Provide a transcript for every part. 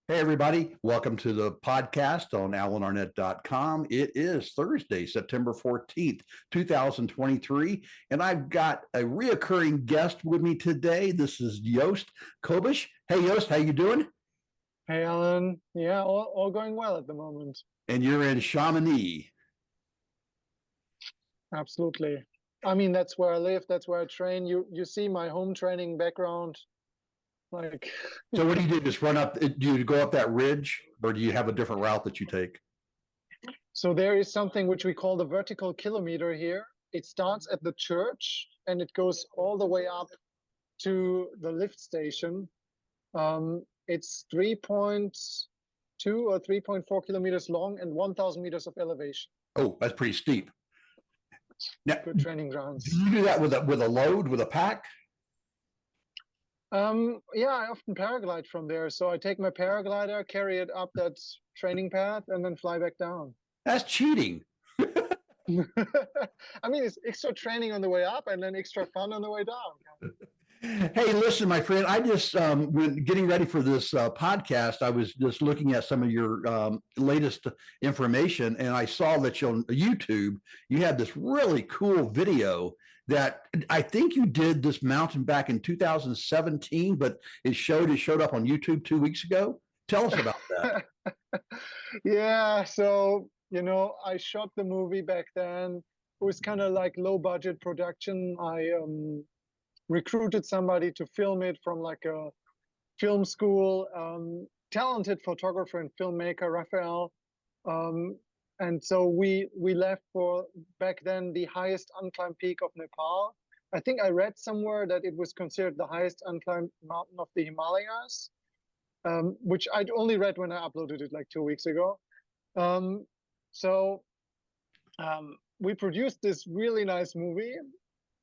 Hey, everybody. Welcome to the podcast on alanarnett.com. It is Thursday, September 14th, 2023, and I've got a reoccurring guest with me today. This is Joost Kobish. Hey, Joost, how you doing? Hey, Alan. Yeah, all going well at the moment. And you're in Chamonix. Absolutely. I mean, that's where I live. That's where I train. You see my home training background. Like, So what do you do? Just run up? Do you go up that ridge, or do you have a different route that you take? so there is something which we call the vertical kilometer here. It starts at the church and it goes all the way up to the lift station. It's 3.2 or 3.4 kilometers long and 1,000 meters of elevation. Oh, that's pretty steep. Now, Good training do grounds. you do that with a load, with a pack? Yeah, I often paraglide from there. So I take my paraglider, carry it up that training path, and then fly back down. That's cheating. I mean, it's extra training on the way up and then extra fun on the way down. Hey, listen, my friend. I just when getting ready for this podcast, I was just looking at some of your latest information, and I saw that on YouTube you had this really cool video that I think you did this mountain back in 2017, but it showed up on YouTube 2 weeks ago. Tell us about that. Yeah, so I shot the movie back then. It was kind of like low budget production. I recruited somebody to film it from like a film school, talented photographer and filmmaker, Raphael. Um, and so we left for back then the highest unclimbed peak of Nepal. I think I read somewhere that it was considered the highest unclimbed mountain of the Himalayas, which I'd only read when I uploaded it like 2 weeks ago. Um, so we produced this really nice movie,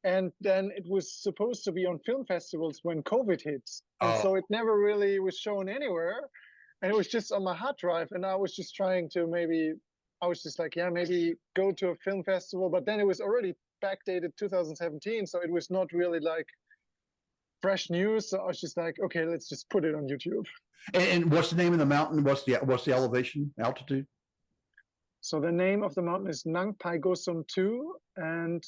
and then it was supposed to be on film festivals when COVID hit, and Oh, so it never really was shown anywhere, and it was just on my hard drive, and I was just trying to I was just like, yeah, maybe go to a film festival, but then it was already backdated 2017, so it was not really like fresh news. So I was just like, okay, let's just put it on YouTube. and what's the name of the mountain? What's the elevation altitude? So the name of the mountain is Nang Pai Gosum 2, and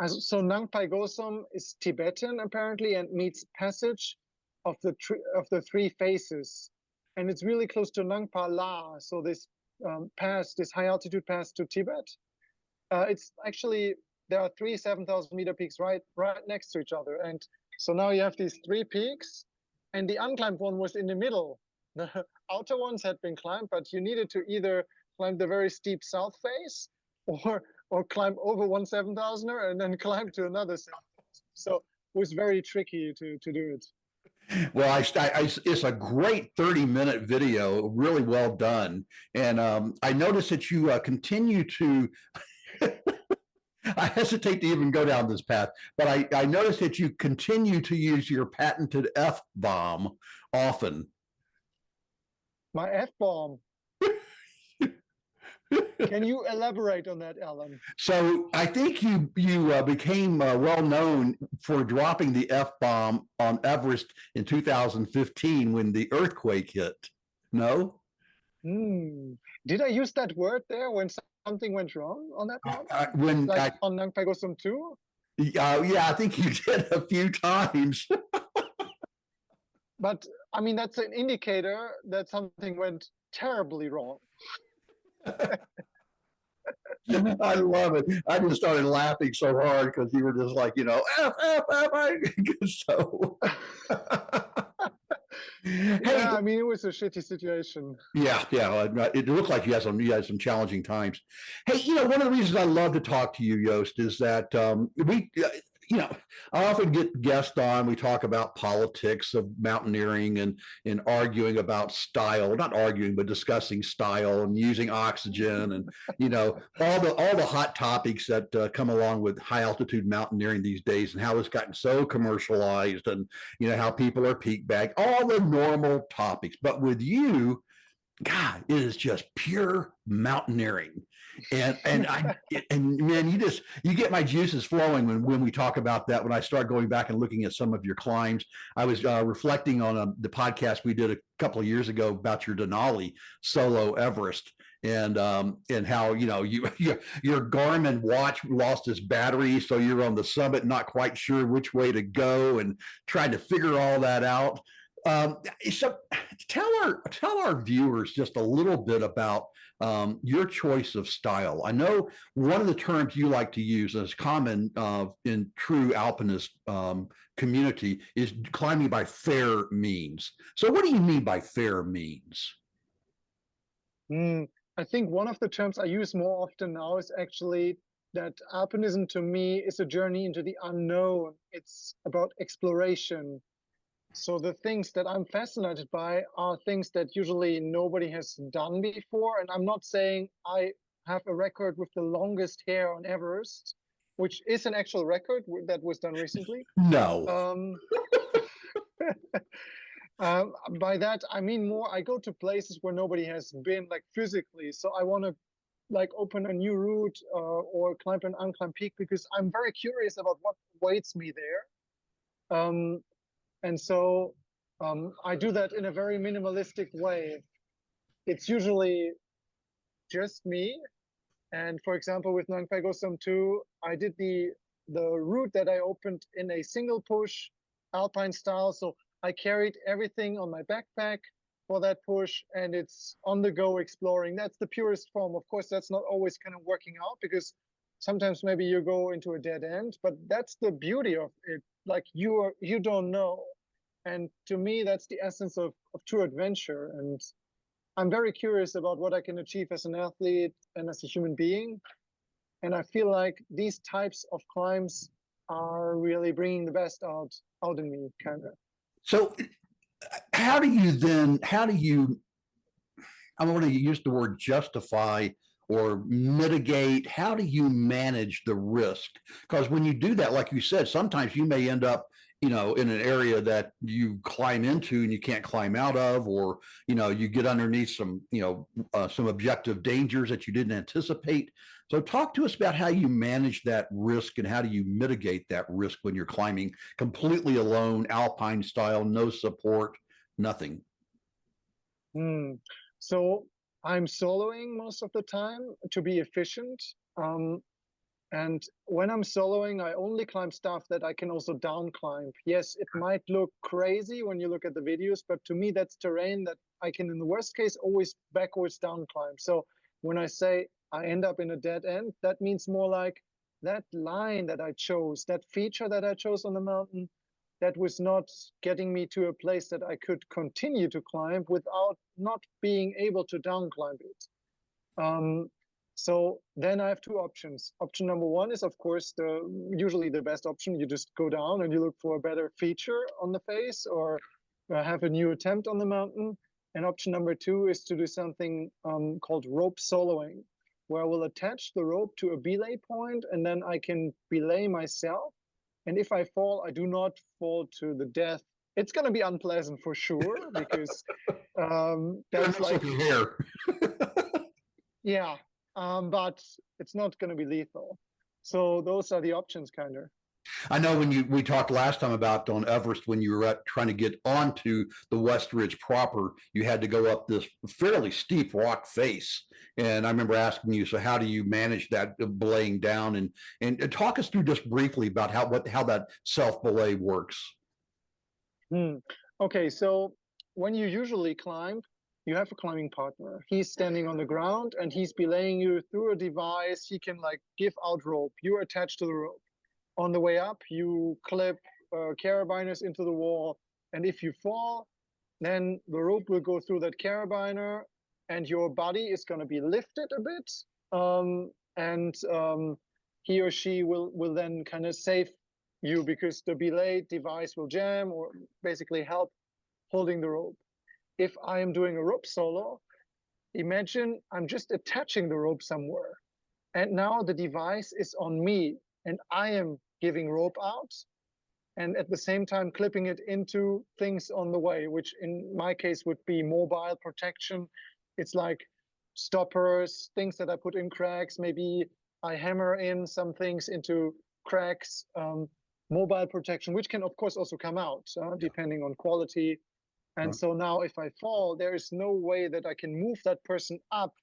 so Nang Pai Gosum is Tibetan apparently and means passage of the three faces, and it's really close to Nangpa La. So this pass, this high altitude pass to Tibet. It's actually there are three 7,000 meter peaks right next to each other, and so now you have these three peaks, and the unclimbed one was in the middle. The outer ones had been climbed, but you needed to either climb the very steep south face or climb over one 7,000er and then climb to another 7,000. So it was very tricky to do it. Well, it's a great 30-minute video, really well done. And I noticed that you continue to, I hesitate to even go down this path, but I noticed that you continue to use your patented F bomb often. My F bomb. Can you elaborate on that, Alan? So I think you became well known for dropping the F bomb on Everest in 2015 when the earthquake hit. No, Did I use that word there when something went wrong on that mountain? when Like on Nang Pai Gosum 2? yeah, I think you did a few times. But I mean, that's an indicator that something went terribly wrong. I love it. I just started laughing so hard because you were just like, F, F, F, so. Hey, Yeah, I mean, it was a shitty situation. yeah, yeah. It looked like you had some challenging times. Hey, one of the reasons I love to talk to you, Joost, is that I often get guests on. We talk about politics of mountaineering and arguing about style, not arguing, but discussing style and using oxygen and all the hot topics that come along with high altitude mountaineering these days and how it's gotten so commercialized and how people are peak bag, all the normal topics. But with you, God, it is just pure mountaineering. And man, you get my juices flowing when we talk about that. When I start going back and looking at some of your climbs, I was reflecting on the podcast we did a couple of years ago about your Denali solo Everest, and how your Garmin watch lost its battery, so you're on the summit not quite sure which way to go and trying to figure all that out. So tell our viewers just a little bit about your choice of style. I know one of the terms you like to use as common in true alpinist community is climbing by fair means. So what do you mean by fair means? Hmm. I think one of the terms I use more often now is actually that alpinism to me is a journey into the unknown. It's about exploration. So the things that I'm fascinated by are things that usually nobody has done before. And I'm not saying I have a record with the longest hair on Everest, which is an actual record that was done recently. No. Um, by that, I mean more, I go to places where nobody has been, like physically. So I want to like open a new route or climb an unclimbed peak because I'm very curious about what waits me there. And so I do that in a very minimalistic way. It's usually just me. And for example, with Nang Pagosam 2, I did the route that I opened in a single push alpine style. So I carried everything on my backpack for that push, and it's on the go exploring. That's the purest form. Of course, that's not always kind of working out because sometimes maybe you go into a dead end, but that's the beauty of it. Like you don't know. And to me, that's the essence of true adventure. And I'm very curious about what I can achieve as an athlete and as a human being. And I feel like these types of climbs are really bringing the best out in me, kind of. So how do you, I don't want to use the word justify or mitigate. How do you manage the risk? Because when you do that, like you said, sometimes you may end up, in an area that you climb into and you can't climb out of, or, you get underneath some objective dangers that you didn't anticipate. So talk to us about how you manage that risk and how do you mitigate that risk when you're climbing completely alone, alpine style, no support, nothing. Hmm. So I'm soloing most of the time to be efficient. Um, and when I'm soloing, I only climb stuff that I can also down climb. Yes, it might look crazy when you look at the videos, but to me, that's terrain that I can, in the worst case, always backwards down climb. So when I say I end up in a dead end, that means more like that line that I chose, that feature that I chose on the mountain, that was not getting me to a place that I could continue to climb without not being able to down climb it. So then I have two options. Option number one is, of course, usually the best option. You just go down and you look for a better feature on the face or have a new attempt on the mountain. And option number two is to do something called rope soloing, where I will attach the rope to a belay point and then I can belay myself. And if I fall, I do not fall to the death. It's going to be unpleasant for sure because that's like, Hair. yeah, but it's not going to be lethal. So those are the options, kind of. I know when we talked last time about on Everest, when you were trying to get onto the West Ridge proper, you had to go up this fairly steep rock face. And I remember asking you, so how do you manage that belaying down? And talk us through just briefly about how that self belay works. Okay, so when you usually climb, you have a climbing partner. He's standing on the ground and he's belaying you through a device. He can like give out rope. You're attached to the rope. On the way up, you clip carabiners into the wall. And if you fall, then the rope will go through that carabiner and your body is going to be lifted a bit. And he or she will then kind of save you because the belay device will jam or basically help holding the rope. If I am doing a rope solo, imagine I'm just attaching the rope somewhere. And now the device is on me and I am giving rope out and at the same time clipping it into things on the way, which in my case would be mobile protection. It's like stoppers, things that I put in cracks. Maybe I hammer in some things into cracks, mobile protection, which can of course also come out depending on quality. And so now if I fall, there is no way that I can move that person up,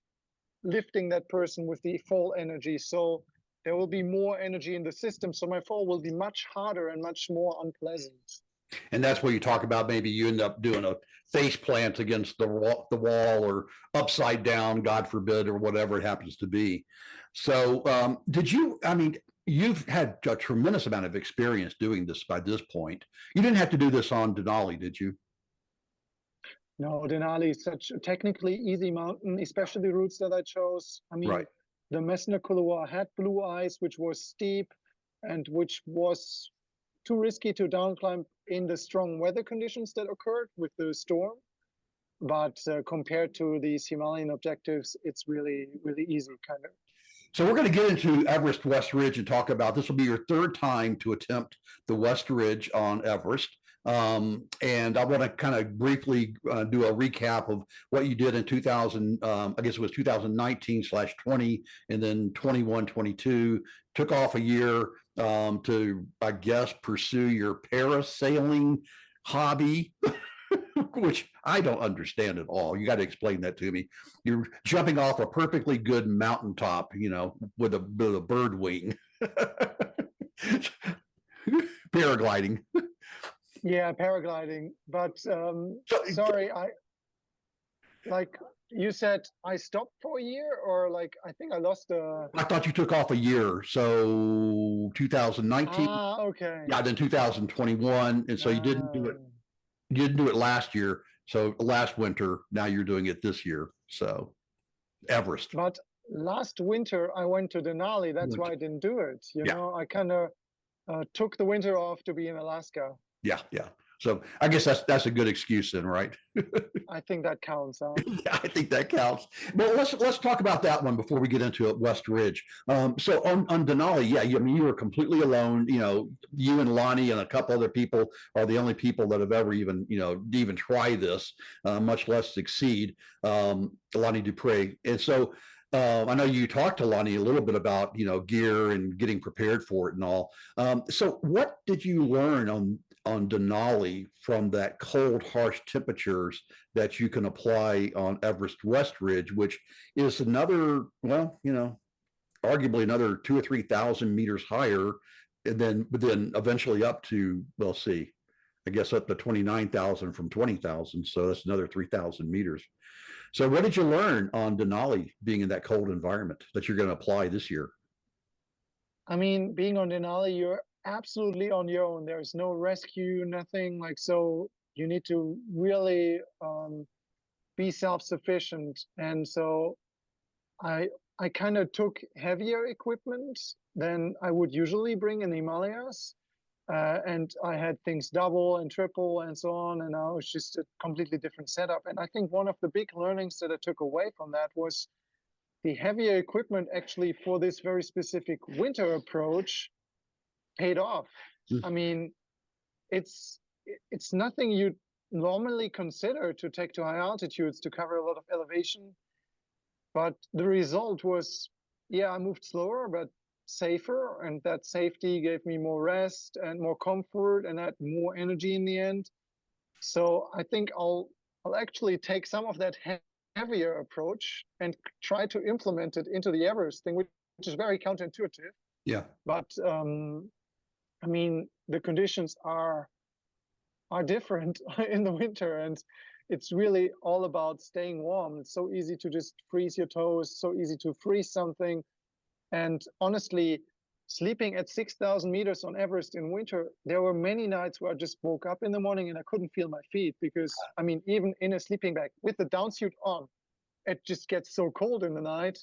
lifting that person with the fall energy. So there will be more energy in the system. So my fall will be much harder and much more unpleasant. And that's where you talk about maybe you end up doing a face plant against the wall or upside down, God forbid, or whatever it happens to be. So did you, I mean, you've had a tremendous amount of experience doing this by this point. You didn't have to do this on Denali, did you? No, Denali is such a technically easy mountain, especially the routes that I chose. I mean, Right. the Messner Couloir had blue ice, which was steep and which was too risky to downclimb in the strong weather conditions that occurred with the storm. But compared to these Himalayan objectives, it's really, really easy, kind of. So we're going to get into Everest West Ridge and talk about this will be your third time to attempt the West Ridge on Everest. And I want to kind of briefly do a recap of what you did in 2000, I guess it was 2019/20, and then 21/22, took off a year to, I guess, pursue your parasailing hobby, which I don't understand at all. You got to explain that to me. You're jumping off a perfectly good mountaintop, you know, with a bird wing. Paragliding. Yeah, paragliding. But sorry, like you said, I stopped for a year, or like I think I lost a. I thought you took off a year, so 2019. Ah, okay. Yeah, then 2021, and so you didn't do it. You didn't do it last year, so last winter. Now you're doing it this year. So Everest. But last winter I went to Denali. That's why I didn't do it. You know, I kind of took the winter off to be in Alaska. Yeah, yeah. So I guess that's a good excuse then, right? I think that counts. Yeah, I think that counts. But let's talk about that one before we get into West Ridge. So on Denali, yeah, I mean you were completely alone. You know, you and Lonnie and a couple other people are the only people that have ever even try this, much less succeed. Lonnie Dupre, and so. I know you talked to Lonnie a little bit about gear and getting prepared for it and all. So what did you learn on Denali from that cold, harsh temperatures that you can apply on Everest West Ridge, which is another, well, arguably another 2,000 or 3,000 meters higher, and then eventually up to, we'll see, I guess up to 29,000 from 20,000. So that's another 3,000 meters. So what did you learn on Denali being in that cold environment that you're going to apply this year? I mean, being on Denali, you're absolutely on your own. There's no rescue, nothing like so. You need to really be self-sufficient. And so I kind of took heavier equipment than I would usually bring in the Himalayas. And I had things double and triple and so on. And now it's just a completely different setup. And I think one of the big learnings that I took away from that was the heavier equipment actually for this very specific winter approach paid off. I mean, it's nothing you normally consider to take to high altitudes to cover a lot of elevation. But the result was, yeah, I moved slower, but safer, and that safety gave me more rest and more comfort and had more energy in the end. So I think I'll actually take some of that heavier approach and try to implement it into the Everest thing, which is very counterintuitive. Yeah. But I mean, the conditions are different in the winter, and it's really all about staying warm. It's so easy to just freeze your toes, so easy to freeze something. And honestly, sleeping at 6,000 meters on Everest in winter, there were many nights where I just woke up in the morning and I couldn't feel my feet because, I mean, even in a sleeping bag with the down suit on, it just gets so cold in the night.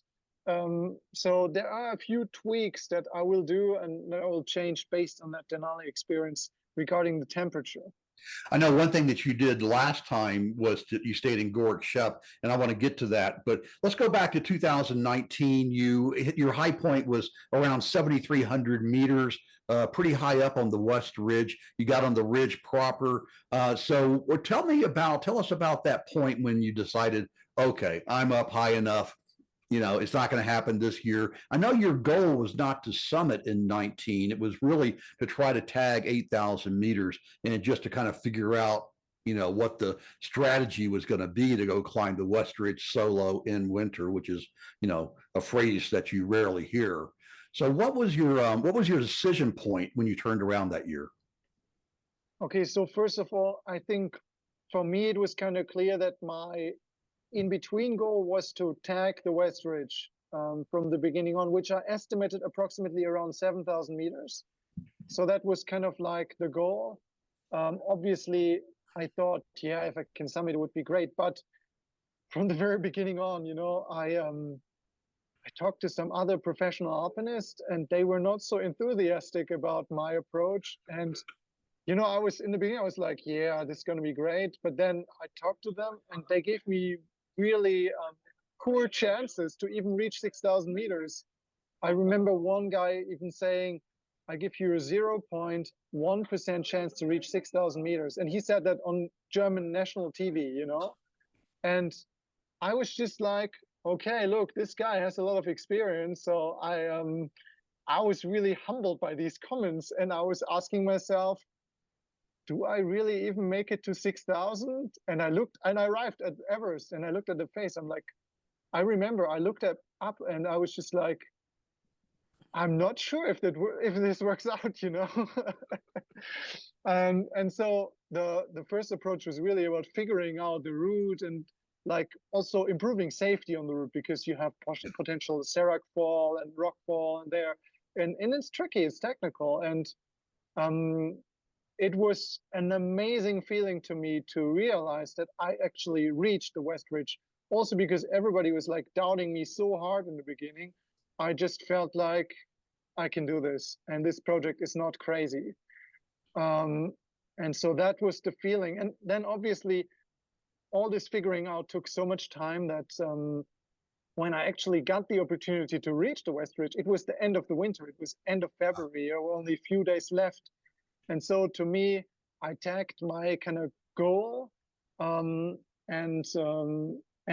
So there are a few tweaks that I will do and that I will change based on that Denali experience regarding the temperature. I know one thing that you did last time was you stayed in Gorak Shep, and I want to get to that. But let's go back to 2019. Your high point was around 7,300 meters, pretty high up on the West Ridge. You got on the ridge proper. So tell us about that point when you decided, okay, I'm up high enough. It's not going to happen this year. I know your goal was not to summit in 19. It was really to try to tag 8,000 meters and just to kind of figure out, what the strategy was going to be to go climb the West Ridge solo in winter, which is, a phrase that you rarely hear. So what was your decision point when you turned around that year? Okay, so first of all, I think for me it was kind of clear that my in between goal was to tag the West Ridge from the beginning on, which I estimated approximately around 7,000 meters. So that was kind of like the goal. Obviously, I thought, yeah, if I can summit, it would be great. But from the very beginning on, I talked to some other professional alpinists, and they were not so enthusiastic about my approach. And I was in the beginning, I was like, yeah, this is going to be great. But then I talked to them, and they gave me really poor chances to even reach 6,000 meters. I remember one guy even saying, I give you a 0.1% chance to reach 6,000 meters. And he said that on German national TV. And I was just like, okay, look, this guy has a lot of experience. So I was really humbled by these comments. And I was asking myself, do I really even make it to 6,000? And I looked, and I arrived at Everest, and I looked at the face. I'm like, I remember I looked up and I was just like, I'm not sure if this works out. And so the first approach was really about figuring out the route and like also improving safety on the route, because you have potential serac fall and rock fall and there, and it's tricky, it's technical, and it was an amazing feeling to me to realize that I actually reached the West Ridge. Also because everybody was like doubting me so hard in the beginning. I just felt like I can do this, and this project is not crazy. And so that was the feeling. And then obviously all this figuring out took so much time that when I actually got the opportunity to reach the West Ridge, it was the end of the winter. It was end of February. There were only a few days left. And so to me, I tagged my kind of goal, and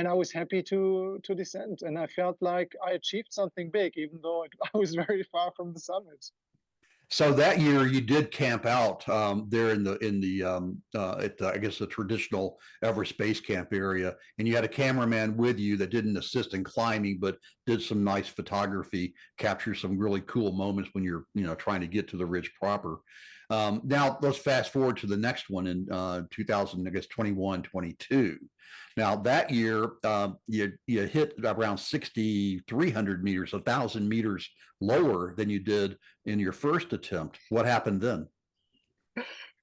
I was happy to descend. And I felt like I achieved something big, even though I was very far from the summit. So that year you did camp out there in the at the, I guess the traditional Everest Base Camp area, and you had a cameraman with you that didn't assist in climbing, but did some nice photography, capture some really cool moments when you're trying to get to the ridge proper. Now let's fast forward to the next one in 2000, I guess 21, 22. Now that year you hit around 6,300 meters, 1,000 meters lower than you did in your first attempt. What happened then?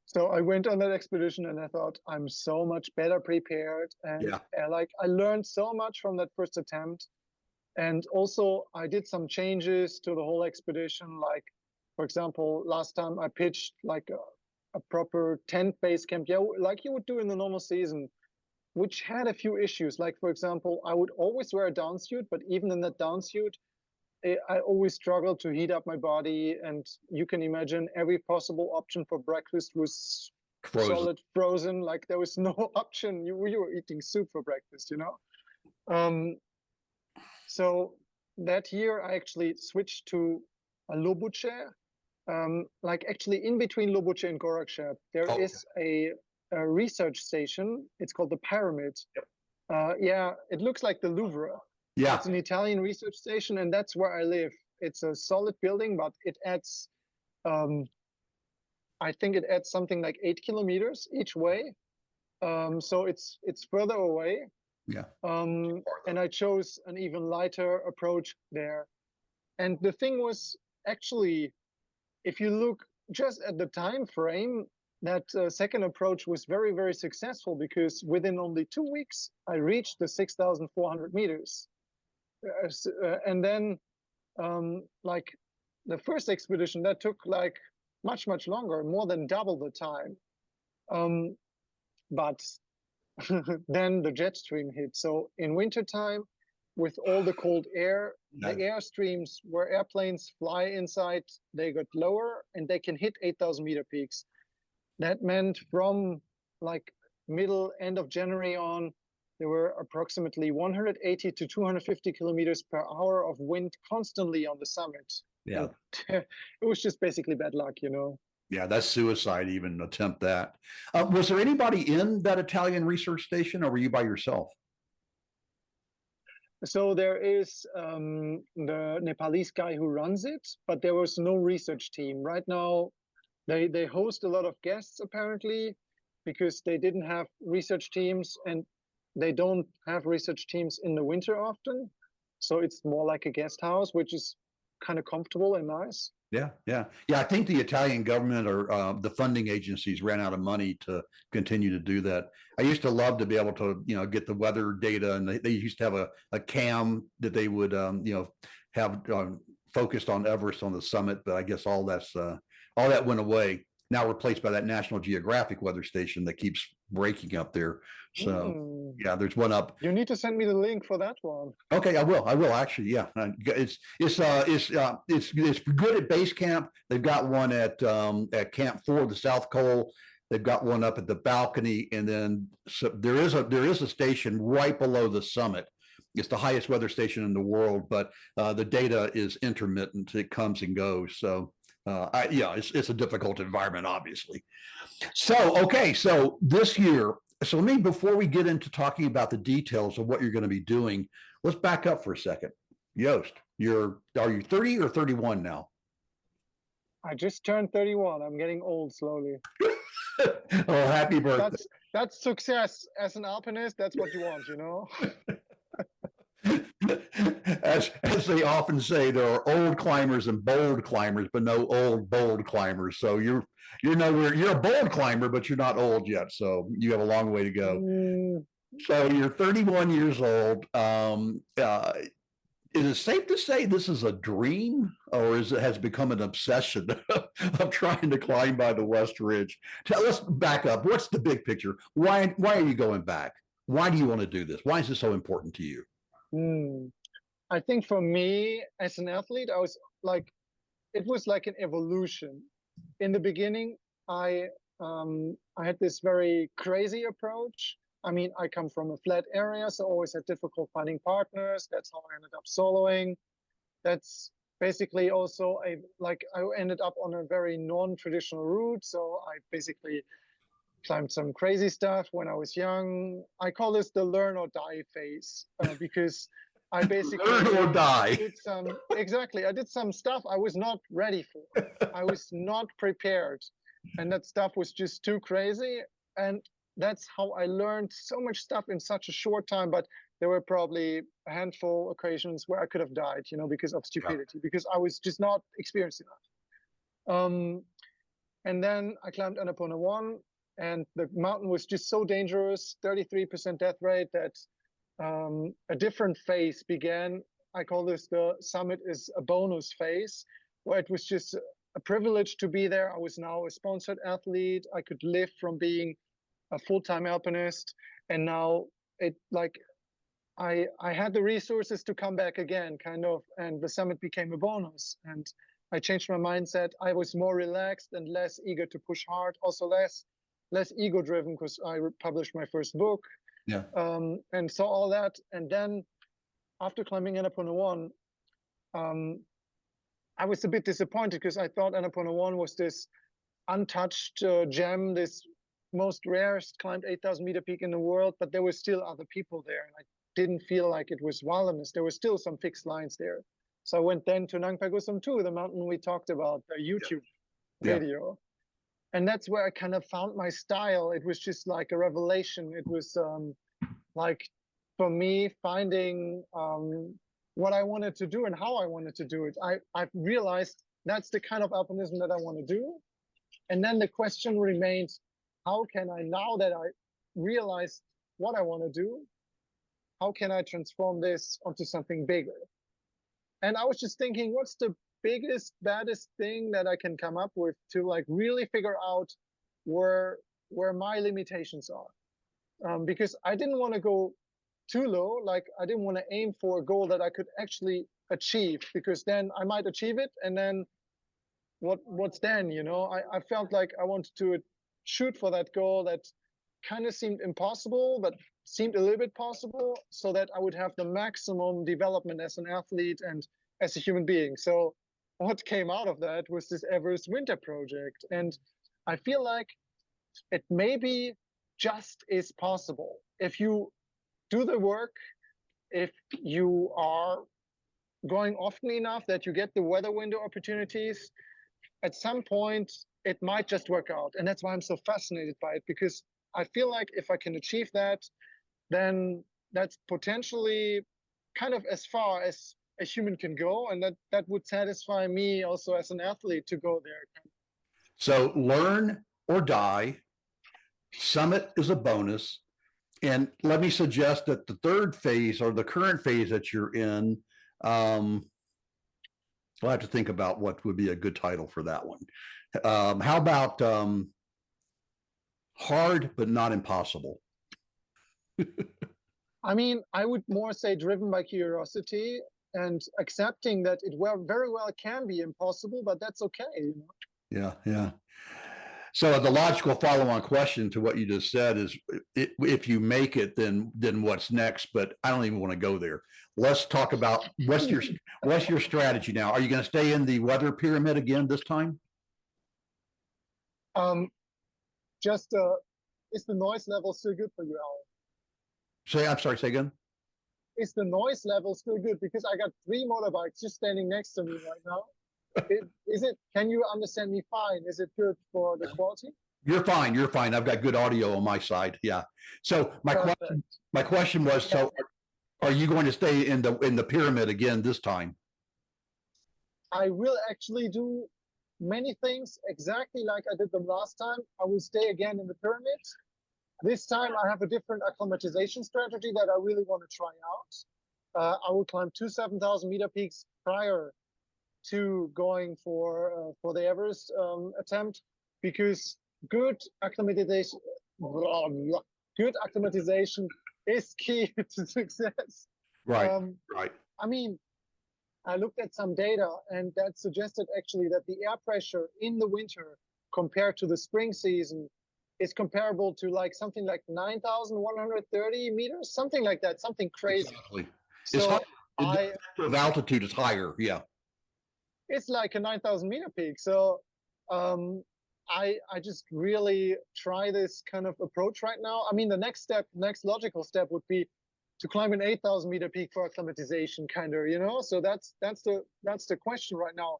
So I went on that expedition and I thought I'm so much better prepared, and Yeah. like I learned so much from that first attempt. And also I did some changes to the whole expedition. Like, for example, last time I pitched like a proper tent base camp, yeah, like you would do in the normal season, which had a few issues. Like, for example, I would always wear a down suit, but even in that down suit, I always struggled to heat up my body. And you can imagine every possible option for breakfast was Frozen. solid frozen. Like there was no option. You were eating soup for breakfast. So that year I actually switched to a Lobuche. Like actually in between Lobuche and Gorakshep, there Oh, is a research station. It's called the Pyramid. Yeah, it looks like the Louvre. yeah. It's an Italian research station, and that's where I live. It's a solid building, but it adds, I think it adds something like 8 kilometers each way. So it's further away. Yeah. And I chose an even lighter approach there. And the thing was actually, if you look just at the time frame, that second approach was very, very successful, because within only 2 weeks, I reached the 6,400 meters. And then like the first expedition that took like much, much longer, more than double the time. But then the jet stream hit. So in wintertime, with all the cold air, the air streams where airplanes fly inside, they got lower and they can hit 8,000 meter peaks. That meant from like end of January on, there were approximately 180 to 250 kilometers per hour of wind constantly on the summit. Yeah. And it was just basically bad luck, you know. Yeah, that's suicide, even attempt that. Was there anybody in that Italian research station, or were you by yourself? So there is the Nepalese guy who runs it, but there was no research team. Right now, they host a lot of guests apparently because they didn't have research teams, and they don't have research teams in the winter often. So it's more like a guest house, which is kind of comfortable and nice. Yeah, yeah, yeah. I think the Italian government or the funding agencies ran out of money to continue to do that. I used to love to be able to, get the weather data, and they used to have a cam that they would, have focused on Everest on the summit. But I guess all that went away. Now replaced by that National Geographic weather station that keeps breaking up there. So yeah, there's one up. You need to send me the link for that one. Okay, I will actually. Yeah, it's good at base camp. They've got one at Camp 4, the South Col. They've got one up at the balcony, and then there is a station right below the summit. It's the highest weather station in the world, but the data is intermittent. It comes and goes. So it's a difficult environment, obviously. So, okay, so this year, so before we get into talking about the details of what you're going to be doing, let's back up for a second. Yost, are you 30 or 31 now? I just turned 31. I'm getting old slowly. Oh, happy birthday. That's success as an alpinist. That's what you want, you know? As they often say, there are old climbers and bold climbers, but no old bold climbers. So you're nowhere. You're a bold climber, but you're not old yet. So you have a long way to go. So you're 31 years old. Is it safe to say this is a dream, or has it become an obsession of trying to climb by the West Ridge? Let's back up. What's the big picture? Why are you going back? Why do you want to do this? Why is this so important to you? I think for me as an athlete, it was like an evolution. In the beginning, I had this very crazy approach. I mean, I come from a flat area, so I always had difficult finding partners. That's how I ended up soloing. That's basically also I ended up on a very non-traditional route. So I basically climbed some crazy stuff when I was young. I call this the learn or die phase because I basically learn or die. I did some stuff I was not ready for. I was not prepared, and that stuff was just too crazy. And that's how I learned so much stuff in such a short time. But there were probably a handful of occasions where I could have died, because of stupidity, because I was just not experienced enough. And then I climbed Annapurna 1, and the mountain was just so dangerous, 33% death rate, that a different phase began. I call this the summit is a bonus phase, where it was just a privilege to be there. I was now a sponsored athlete. I could live from being a full-time alpinist, and now I had the resources to come back again, kind of, and the summit became a bonus. And I changed my mindset. I was more relaxed and less eager to push hard, also less ego-driven, because I published my first book. Yeah. And saw all that. And then after climbing Annapurna 1, I was a bit disappointed because I thought Annapurna 1 was this untouched gem, this most rarest climbed 8,000-meter peak in the world, but there were still other people there. And I didn't feel like it was wilderness. There were still some fixed lines there. So I went then to Nangpa Gusum 2, the mountain we talked about, the YouTube video. And that's where I kind of found my style. It was just like a revelation. It was for me, finding what I wanted to do and how I wanted to do it. I've realized that's the kind of alpinism that I want to do. And then the question remains, how can I, now that I realized what I want to do, how can I transform this onto something bigger? And I was just thinking, what's the biggest, baddest thing that I can come up with to really figure out where my limitations are? Because I didn't want to go too low. I didn't want to aim for a goal that I could actually achieve, because then I might achieve it, and then what's then? I felt like I wanted to shoot for that goal that kind of seemed impossible, but seemed a little bit possible, so that I would have the maximum development as an athlete and as a human being. So what came out of that was this Everest Winter Project. And I feel like it maybe just is possible if you do the work, if you are going often enough that you get the weather window opportunities. At some point it might just work out, and that's why I'm so fascinated by it, because I feel like if I can achieve that, then that's potentially kind of as far as a human can go, and that would satisfy me also as an athlete to go there. So learn or die. Summit is a bonus. And let me suggest that the third phase, or the current phase that you're in, I'll have to think about what would be a good title for that one. How about hard but not impossible? I mean, I would more say driven by curiosity and accepting that it very well can be impossible, but that's okay. You know? Yeah, yeah. So the logical follow-on question to what you just said is, if you make it, then what's next? But I don't even want to go there. Let's talk about what's your strategy now? Are you going to stay in the weather pyramid again this time? Just is the noise level still good for you, Al? I'm sorry, say again. Is the noise level still good? Because I got 3 motorbikes just standing next to me right now. Can you understand me fine? Is it good for the quality? You're fine. You're fine. I've got good audio on my side. Yeah. So my question was, so are you going to stay in the pyramid again this time? I will actually do many things exactly like I did them last time. I will stay again in the pyramid. This time I have a different acclimatization strategy that I really want to try out. I will climb 2 7,000-meter peaks prior to going for the Everest attempt, because good acclimatization is key to success. Right. Right. I mean, I looked at some data, and that suggested actually that the air pressure in the winter compared to the spring season is comparable to something like 9,130 meters, something like that, something crazy. Exactly. So the altitude is higher. Yeah. It's like a 9,000-meter peak. So I just really try this kind of approach right now. I mean, the next logical step would be to climb an 8,000-meter peak for acclimatization, kind of, you know. So that's the question right now.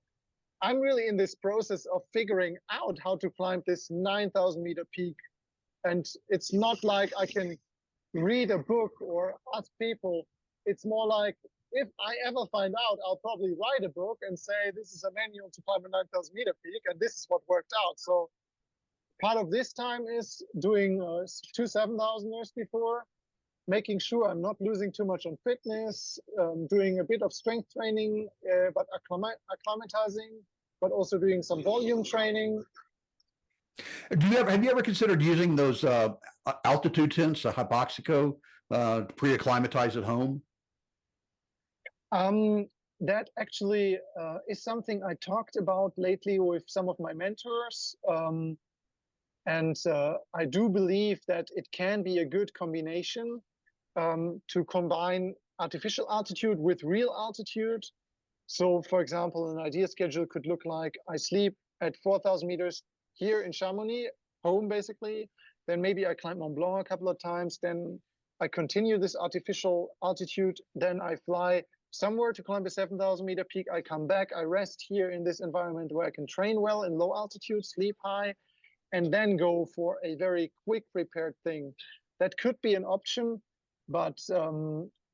I'm really in this process of figuring out how to climb this 9,000-meter peak, and it's not like I can read a book or ask people. It's more like, if I ever find out, I'll probably write a book and say, this is a manual to climb a 9,000-meter peak, and this is what worked out. So part of this time is doing 2 7,000ers before, making sure I'm not losing too much on fitness, doing a bit of strength training, but acclimatizing, but also doing some volume training. Have you ever considered using those altitude tents, a Hyboxico, pre-acclimatize at home? That actually is something I talked about lately with some of my mentors. And I do believe that it can be a good combination to combine artificial altitude with real altitude. So, for example, an ideal schedule could look like I sleep at 4,000 meters here in Chamonix, home basically. Then maybe I climb Mont Blanc a couple of times. Then I continue this artificial altitude. Then I fly somewhere to climb a 7,000-meter peak. I come back. I rest here in this environment where I can train well in low altitude, sleep high, and then go for a very quick prepared thing. That could be an option, but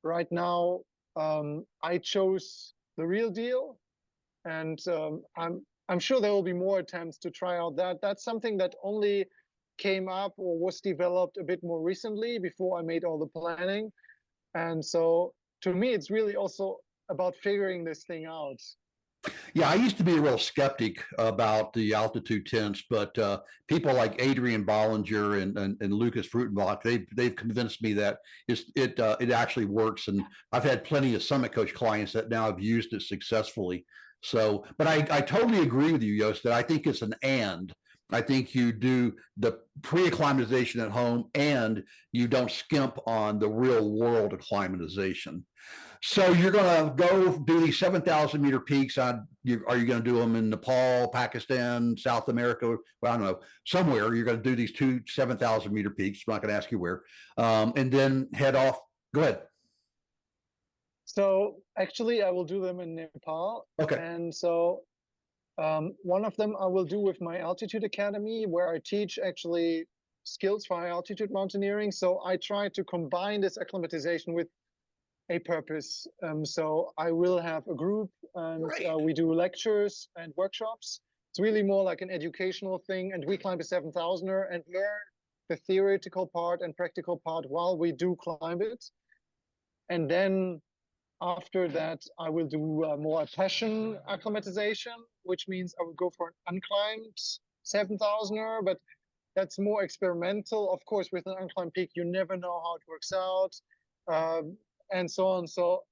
right now I chose the real deal, and I'm sure there will be more attempts to try out that. That's something that only came up or was developed a bit more recently before I made all the planning. And so to me, it's really also about figuring this thing out. Yeah, I used to be a real skeptic about the altitude tents, but people like Adrian Bollinger and Lucas Frutenbach, they've convinced me that it actually works. And I've had plenty of Summit Coach clients that now have used it successfully. So, but I totally agree with you, Joost, that I think it's an and. I think you do the pre-acclimatization at home and you don't skimp on the real world acclimatization. So you're going to go do these 7,000 meter peaks on, are you going to do them in Nepal, Pakistan, South America? Well, I don't know, somewhere you're going to do these two 7,000 meter peaks. I'm not going to ask you where. And then head off. Go ahead. So actually, I will do them in Nepal. Okay. And so one of them I will do with my Altitude Academy, where I teach actually skills for high altitude mountaineering. So I try to combine this acclimatization with a purpose. So I will have a group, and we do lectures and workshops. It's really more like an educational thing, and we climb a 7,000er and learn the theoretical part and practical part while we do climb it. And then after that, I will do more passion acclimatization, which means I will go for an unclimbed 7,000er, but that's more experimental. Of course, with an unclimbed peak, you never know how it works out, and so on. So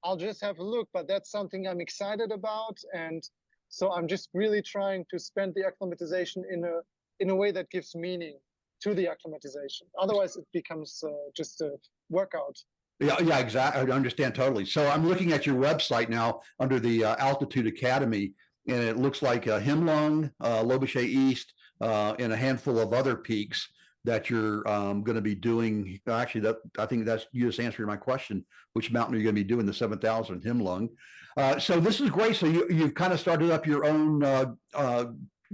I'll just have a look, but that's something I'm excited about. And so I'm just really trying to spend the acclimatization in a way that gives meaning to the acclimatization. Otherwise, it becomes just a workout. Yeah, exactly. I understand totally. So I'm looking at your website now under the Altitude Academy, and it looks like Himlung, Lobuche East, and a handful of other peaks that you're going to be doing. Actually, that I think that's you just answered my question. Which mountain are you going to be doing the 7,000 Himlung? So this is great. So you've kind of started up your own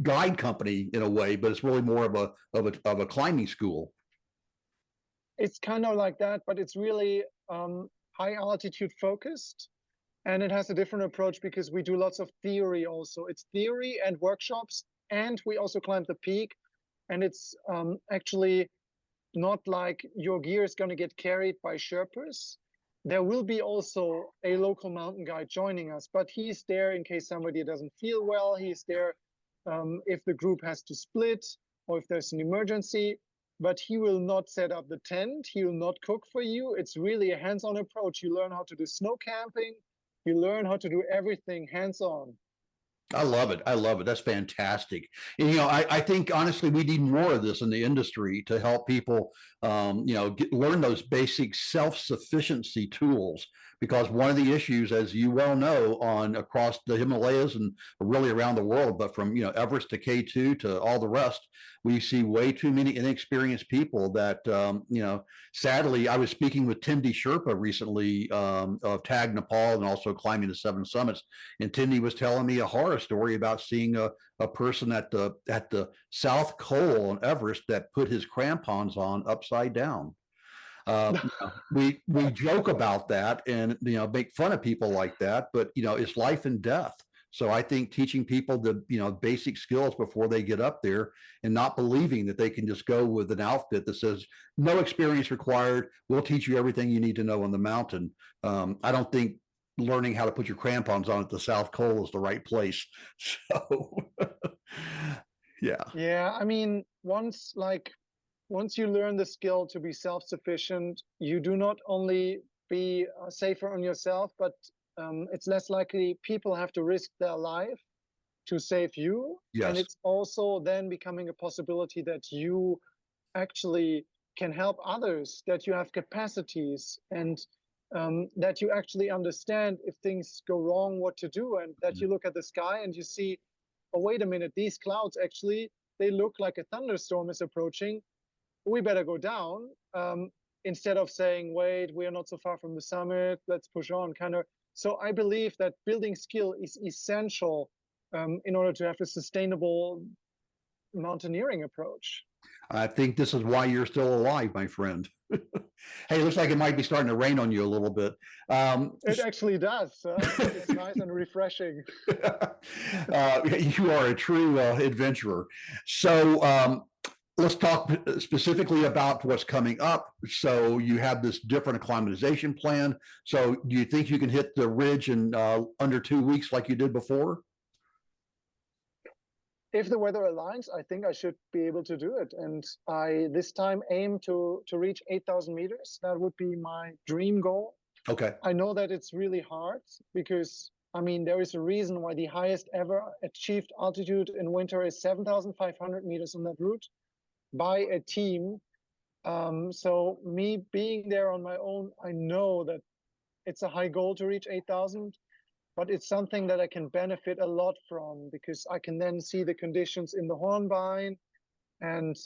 guide company in a way, but it's really more of a climbing school. It's kind of like that, but it's really high altitude focused. And it has a different approach because we do lots of theory also. It's theory and workshops, and we also climb the peak. And it's actually not like your gear is going to get carried by Sherpas. There will be also a local mountain guide joining us, but he's there in case somebody doesn't feel well. He's there if the group has to split or if there's an emergency. But he will not set up the tent. He will not cook for you. It's really a hands-on approach. You learn how to do snow camping. You learn how to do everything hands-on. I love it. I love it. That's fantastic. And, I think honestly, we need more of this in the industry to help people, learn those basic self-sufficiency tools. Because one of the issues, as you well know, on across the Himalayas and really around the world, but from Everest to K2 to all the rest, we see way too many inexperienced people that sadly, I was speaking with Tindi Sherpa recently of Tag Nepal and also climbing the Seven Summits, and Tindi was telling me a horror story about seeing a person at the South Col on Everest that put his crampons on upside down. We joke about that and make fun of people like that, but it's life and death. So I think teaching people the basic skills before they get up there, and not believing that they can just go with an outfit that says no experience required. We'll teach you everything you need to know on the mountain. I don't think learning how to put your crampons on at the South Col is the right place. So yeah. Yeah, I mean, once you learn the skill to be self-sufficient, you do not only be safer on yourself, but it's less likely people have to risk their life to save you. Yes. And it's also then becoming a possibility that you actually can help others, that you have capacities, and that you actually understand if things go wrong, what to do, and that you look at the sky and you see, oh, wait a minute, these clouds actually, they look like a thunderstorm is approaching. We better go down, instead of saying, wait, we're not so far from the summit, let's push on, kind of. So I believe that building skill is essential in order to have a sustainable mountaineering approach. I think this is why you're still alive, my friend. Hey, it looks like it might be starting to rain on you a little bit. It actually does. It's nice and refreshing. You are a true adventurer. So let's talk specifically about what's coming up. So you have this different acclimatization plan. So do you think you can hit the ridge in under 2 weeks like you did before? If the weather aligns, I think I should be able to do it. And I this time aim to reach 8,000 meters. That would be my dream goal. Okay. I know that it's really hard because I mean, there is a reason why the highest ever achieved altitude in winter is 7,500 meters on that route by a team. So me being there on my own, I know that it's a high goal to reach 8,000, but it's something that I can benefit a lot from, because I can then see the conditions in the Hornbein, and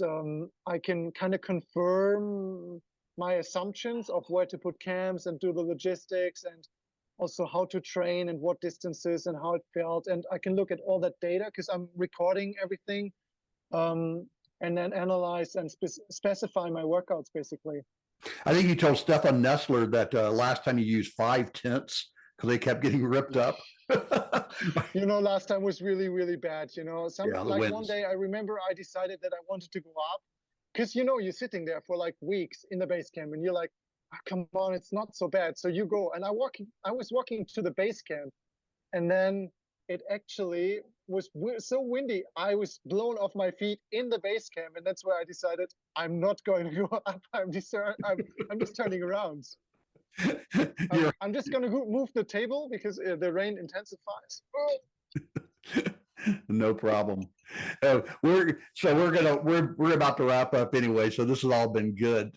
I can kind of confirm my assumptions of where to put camps and do the logistics, and also how to train and what distances and how it felt. And I can look at all that data because I'm recording everything, and then analyze and specify my workouts basically. I think you told Stefan Nestler that last time you used 5 tents because they kept getting ripped up. Last time was really, really bad. Yeah, the Like one winds. day I remember I decided that I wanted to go up, because you're sitting there for like weeks in the base camp and you're like, "Ah, come on, it's not so bad." So you go, and I was walking to the base camp, and then it actually was so windy. I was blown off my feet in the base camp, and that's where I decided I'm not going to go up. I'm just turning around. I'm just going to move the table because the rain intensifies. No problem. We're about to wrap up anyway, so this has all been good.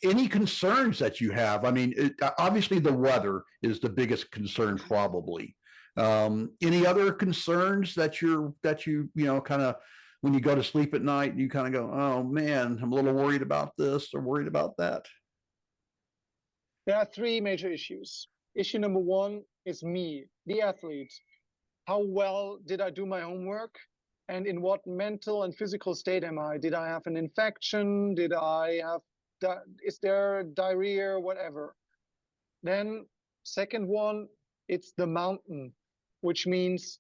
Any concerns that you have? I mean, obviously the weather is the biggest concern, probably. Any other concerns that you kind of, when you go to sleep at night, you kind of go, "Oh man, I'm a little worried about this or worried about that." There are three major issues. Issue number one is me, the athlete. How well did I do my homework? And in what mental and physical state am I? Did I have an infection? Is there diarrhea, whatever? Then second one, it's the mountain, which means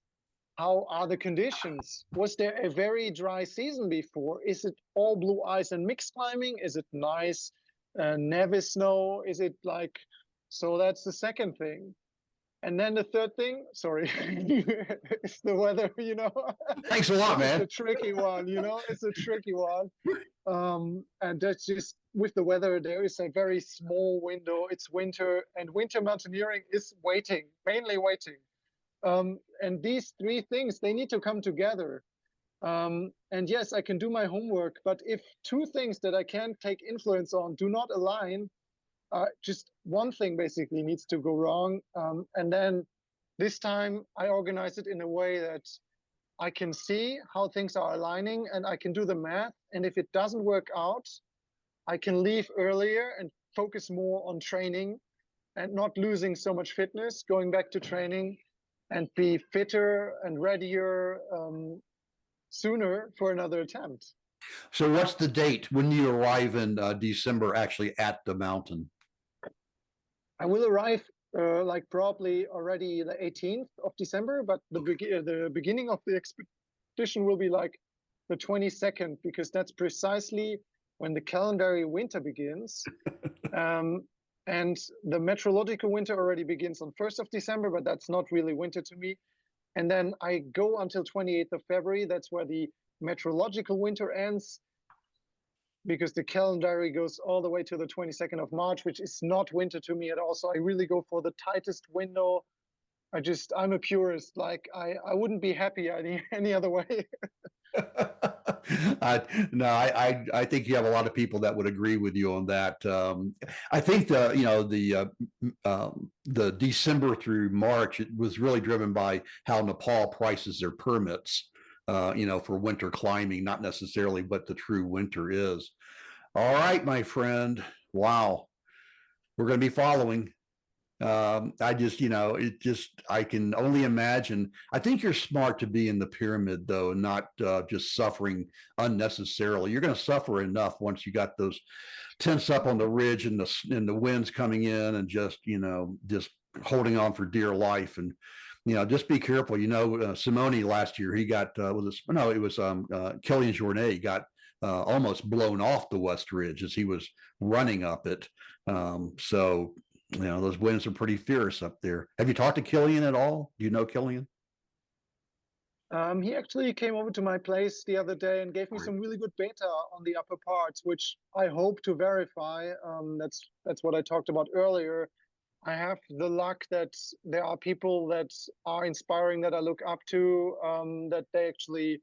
how are the conditions? Was there a very dry season before? Is it all blue ice and mixed climbing? Is it nice Nevis snow? Is it like, so that's the second thing. And then the third thing, sorry, it's the weather, Thanks a lot, man. It's a tricky one, it's a tricky one. And that's just with the weather, there is a very small window. It's winter, and winter mountaineering is waiting, mainly waiting. And these three things, they need to come together. And yes, I can do my homework, but if two things that I can't take influence on do not align, just one thing basically needs to go wrong. And then this time I organize it in a way that I can see how things are aligning and I can do the math. And if it doesn't work out, I can leave earlier and focus more on training and not losing so much fitness, going back to training and be fitter and readier sooner for another attempt. So what's the date when you arrive in December actually at the mountain? I will arrive like probably already the 18th of December, but the beginning of the expedition will be like the 22nd, because that's precisely when the calendar winter begins. And the meteorological winter already begins on 1st of December, but that's not really winter to me. And then I go until 28th of February. That's where the meteorological winter ends, because the calendar goes all the way to the 22nd of March, which is not winter to me at all. So I really go for the tightest window. I'm a purist. Like I wouldn't be happy any other way. I think you have a lot of people that would agree with you on that. I think the December through March, it was really driven by how Nepal prices their permits, for winter climbing, not necessarily what the true winter is. All right, my friend. Wow. We're going to be following. I can only imagine. I think you're smart to be in the pyramid, though, and not just suffering unnecessarily. You're going to suffer enough once you got those tents up on the ridge and the winds coming in, and just holding on for dear life. And just be careful. Simone last year, he got Kilian Jornet got almost blown off the West Ridge as he was running up it. So those winds are pretty fierce up there. Have you talked to Kilian at all? Do you know Kilian? He actually came over to my place the other day and gave me some really good beta on the upper parts, which I hope to verify. That's what I talked about earlier. I have the luck that there are people that are inspiring that I look up to, that they actually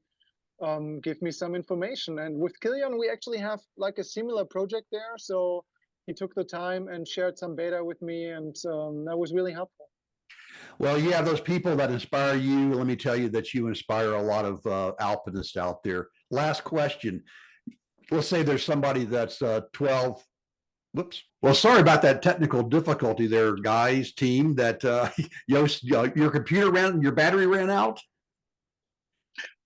give me some information. And with Kilian, we actually have like a similar project there. So he took the time and shared some beta with me, and that was really helpful. Well, you have those people that inspire you. Let me tell you that you inspire a lot of alpinists out there. Last question. Let's say there's somebody that's 12. Whoops. Well, sorry about that technical difficulty there, guys, team, that your computer your battery ran out.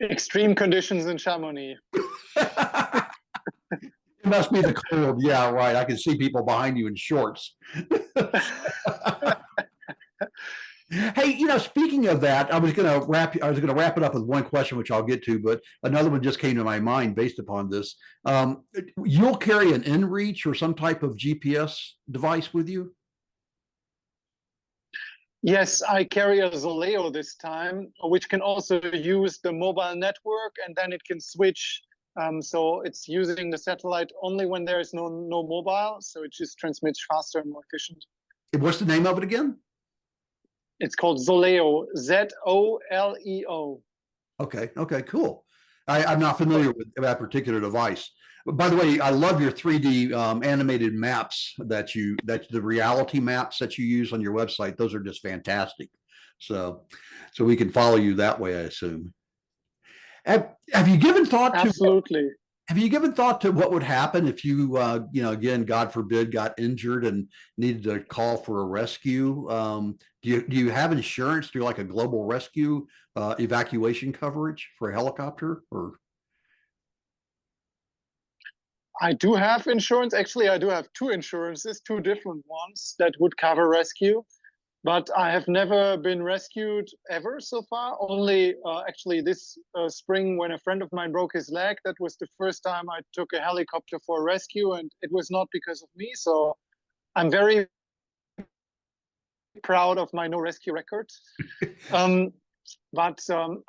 Extreme conditions in Chamonix. It must be the cold. Yeah, right. I can see people behind you in shorts. Hey, speaking of that, I was going to wrap it up with one question, which I'll get to, but another one just came to my mind based upon this. You'll carry an inReach or some type of GPS device with you? Yes, I carry a Zoleo this time, which can also use the mobile network, and then it can switch. So it's using the satellite only when there is no mobile, so it just transmits faster and more efficient. What's the name of it again? It's called Zoleo, Zoleo. Okay, cool. I'm not familiar with that particular device. By the way, I love your 3D animated maps that the reality maps that you use on your website. Those are just fantastic. So we can follow you that way, I assume. Have you given thought to Absolutely. Have you given thought to what would happen if you, again, God forbid, got injured and needed to call for a rescue? Do you have insurance through like a global rescue evacuation coverage for a helicopter? Or I do have insurance. Actually, I do have two insurances, two different ones that would cover rescue. But I have never been rescued ever so far. Only actually this spring when a friend of mine broke his leg, that was the first time I took a helicopter for a rescue, and it was not because of me. So I'm very proud of my no rescue record. But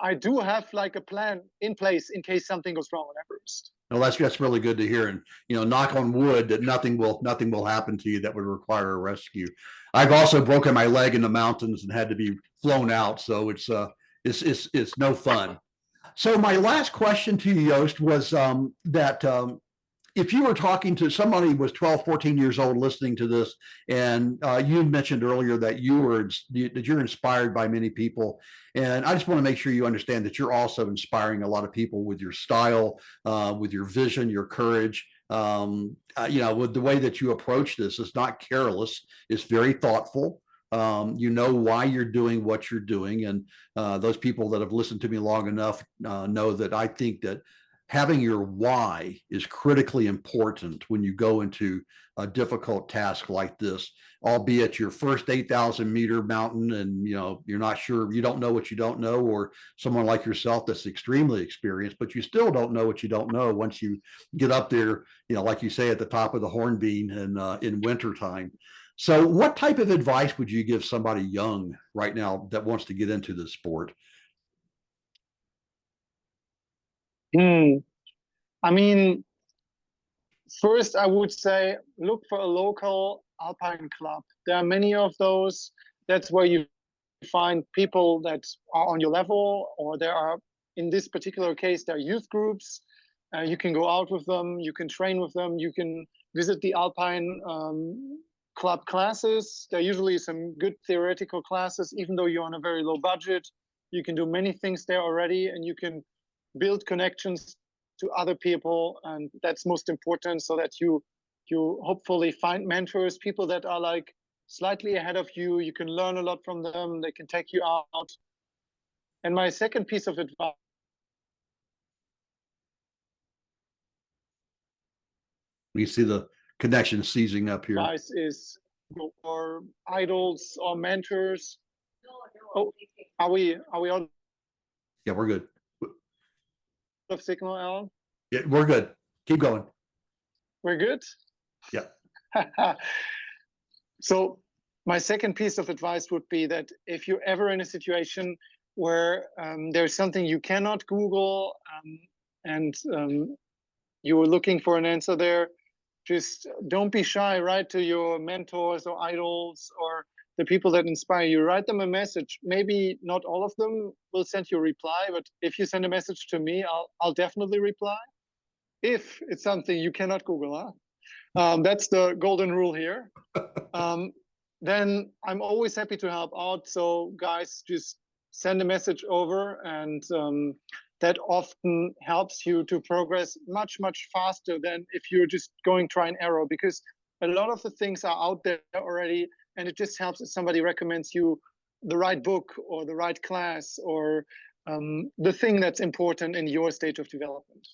I do have like a plan in place in case something goes wrong on Everest. no, that's really good to hear, and knock on wood that nothing will happen to you that would require a rescue. I've also broken my leg in the mountains and had to be flown out, so it's no fun. So my last question to you, Joost, was that if you were talking to somebody who was 12, 14 years old listening to this, and you mentioned earlier that you're inspired by many people, and I just want to make sure you understand that you're also inspiring a lot of people with your style, with your vision, your courage. With the way that you approach this, it's not careless. It's very thoughtful. You know why you're doing what you're doing, and those people that have listened to me long enough know that I think that having your why is critically important when you go into a difficult task like this, albeit your first 8,000 meter mountain, and you're not sure, you don't know what you don't know, or someone like yourself that's extremely experienced, but you still don't know what you don't know once you get up there, like you say, at the top of the Hornbeam in wintertime. So what type of advice would you give somebody young right now that wants to get into this sport? I mean, first I would say look for a local alpine club. There are many of those. That's where you find people that are on your level, or there are, in this particular case, there are youth groups. You can go out with them, you can train with them, you can visit the alpine club classes. There are usually some good theoretical classes, even though you're on a very low budget. You can do many things there already, and you can build connections to other people, and that's most important, so that you hopefully find mentors, people that are like slightly ahead of you. You can learn a lot from them. They can take you out. And my second piece of advice, we see the connection seizing up here. is for idols or mentors. Oh, are we out Yeah, we're good. of signal, Alan? Yeah, we're good. Keep going. We're good? Yeah. So my second piece of advice would be that if you're ever in a situation where there's something you cannot Google, and you're looking for an answer there, just don't be shy. Write to your mentors or idols, or the people that inspire you, write them a message. Maybe not all of them will send you a reply, but if you send a message to me, I'll definitely reply. If it's something you cannot Google, huh? That's the golden rule here. Then I'm always happy to help out. So guys, just send a message over, and that often helps you to progress much, much faster than if you're just going try and error, because a lot of the things are out there already, and it just helps if somebody recommends you the right book or the right class or the thing that's important in your stage of development.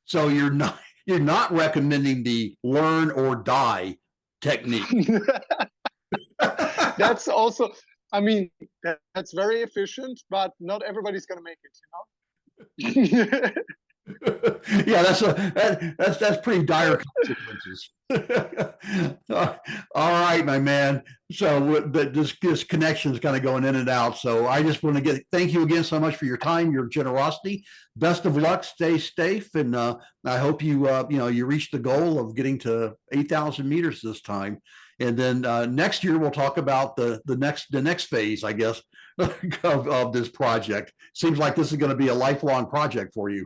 So you're not recommending the learn or die technique. That's also, I mean, that's very efficient, but not everybody's going to make it, you know? Yeah, that's pretty dire consequences. All right, my man. So, but this connection is kind of going in and out. So, I just want to thank you again so much for your time, your generosity. Best of luck. Stay safe, and I hope you you reach the goal of getting to 8,000 meters this time. And then next year we'll talk about the next phase, I guess, of this project. Seems like this is going to be a lifelong project for you.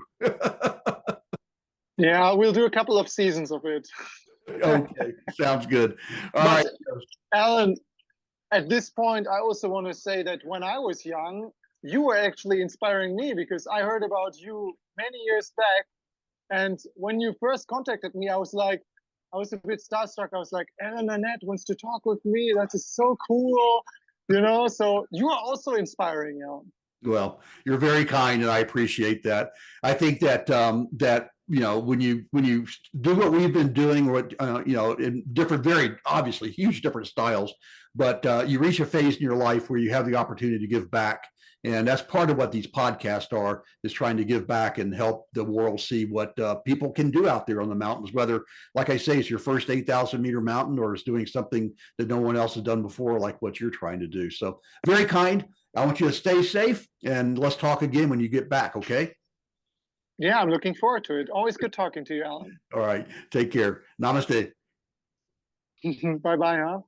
Yeah, we'll do a couple of seasons of it. Okay, sounds good. All right, Alan, at this point, I also want to say that when I was young, you were actually inspiring me, because I heard about you many years back. And when you first contacted me, I was a bit starstruck. I was like, Alan Annett wants to talk with me. That is so cool. You know, so you are also inspiring, Alan. Well, you're very kind, and I appreciate that. I think that when you do what we've been doing, what in different, very obviously huge different styles, but you reach a phase in your life where you have the opportunity to give back, and that's part of what these podcasts are, is trying to give back and help the world see what people can do out there on the mountains. Whether, like I say, it's your first 8,000 meter mountain, or it's doing something that no one else has done before, like what you're trying to do. So very kind. I want you to stay safe, and let's talk again when you get back, okay? Yeah, I'm looking forward to it. Always good talking to you, Alan. All right. Take care. Namaste. Bye-bye, huh?